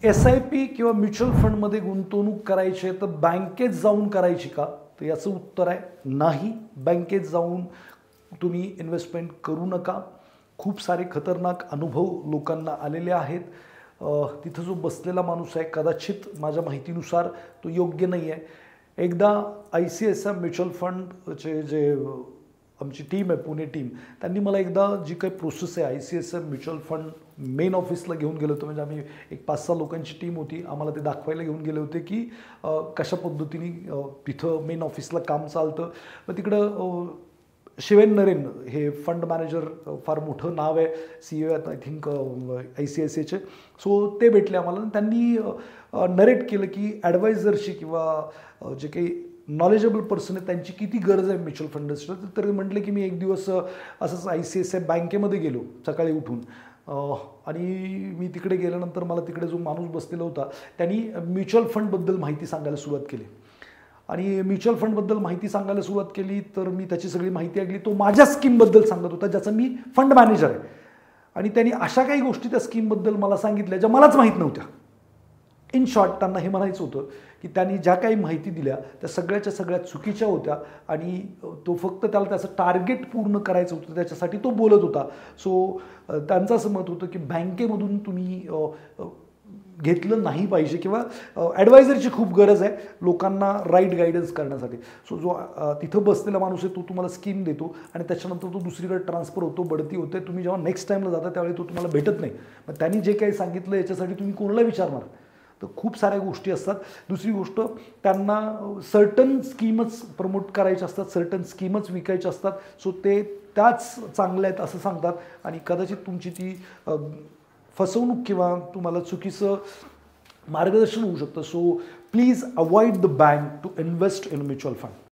SIP किंवा mutual फंडमध्ये गुंतवणूक करायची आहे तर बँकेत जाऊन करायची का? तर याचं उत्तर आहे नाही. बँकेत जाऊन तुम्ही इन्व्हेस्टमेंट करू नका. खूप सारे खतरनाक अनुभव लोकांना आलेले आहेत. तिथं जो बसलेला माणूस आहे कदाचित माझ्या माहितीनुसार तो योग्य नाही आहे. एकदा ICICI म्युच्युअल फंडचे जे आमची टीम आहे पुणे टीम, त्यांनी मला एकदा जी काही प्रोसेस आहे ICICI म्युच्युअल फंड मेन ऑफिसला घेऊन गेलो होतो. म्हणजे आम्ही एक 5-6 लोकांची टीम होती. आम्हाला ते दाखवायला घेऊन गेले होते की कशा पद्धतीने तिथं मेन ऑफिसला काम चालतं. मग तिकडं शिवेन नरेन हे फंड मॅनेजर, फार मोठं नाव आहे, CEO आहेत आय थिंक ICICIचे. सो ते भेटले आम्हाला. त्यांनी नरेट केलं की ॲडवायझरची किंवा जे काही नॉलेजेबल पर्सन आहे त्यांची किती गरज आहे म्युच्युअल फंडची. तर म्हटलं की मी एक दिवस असंच ICICI बँकेमध्ये गेलो सकाळी उठून. आणि मी तिकडे गेल्यानंतर मला तिकडे जो माणूस बसलेला होता त्यांनी म्युच्युअल फंडबद्दल माहिती सांगायला सुरुवात केली. आणि म्युच्युअल फंडबद्दल माहिती सांगायला सुरुवात केली तर मी त्याची सगळी माहिती ऐकली. तो माझ्या स्कीमबद्दल सांगत होता ज्याचा मी फंड मॅनेजर आहे. आणि त्यांनी अशा काही गोष्टी त्या स्कीमबद्दल मला सांगितल्या ज्या मलाच माहीत नव्हत्या. इन शॉर्ट त्यांना हे म्हणायचं होतं की त्यांनी ज्या काही माहिती दिल्या त्या सगळ्याच्या सगळ्या चुकीच्या होत्या आणि तो फक्त त्याला त्याचं टार्गेट पूर्ण करायचं होतं त्याच्यासाठी तो बोलत होता. सो त्यांचं असं मत होतं की बँकेमधून तुम्ही घेतलं नाही पाहिजे किंवा ॲडवायझरची खूप गरज आहे लोकांना राईट गायडन्स करण्यासाठी. सो जो तिथं बसलेला माणूस आहे तो तुम्हाला स्कीम देतो आणि त्याच्यानंतर तो दुसरीकडे ट्रान्सफर होतो, बढती होते. तुम्ही जेव्हा नेक्स्ट टाईमला जाता त्यावेळी तो तुम्हाला भेटत नाही. मग त्यांनी जे काही सांगितलं याच्यासाठी तुम्ही कोणाला विचारणार? तर खूप साऱ्या गोष्टी असतात. दुसरी गोष्ट, त्यांना सर्टन स्कीमच प्रमोट करायच्या असतात, सर्टन स्कीमच विकायच्या असतात. सो ते त्याच चांगल्या आहेत असं सांगतात आणि कदाचित तुमची ती फसवणूक किंवा तुम्हाला चुकीचं मार्गदर्शन होऊ शकतं. So please avoid the bank to invest in mutual fund.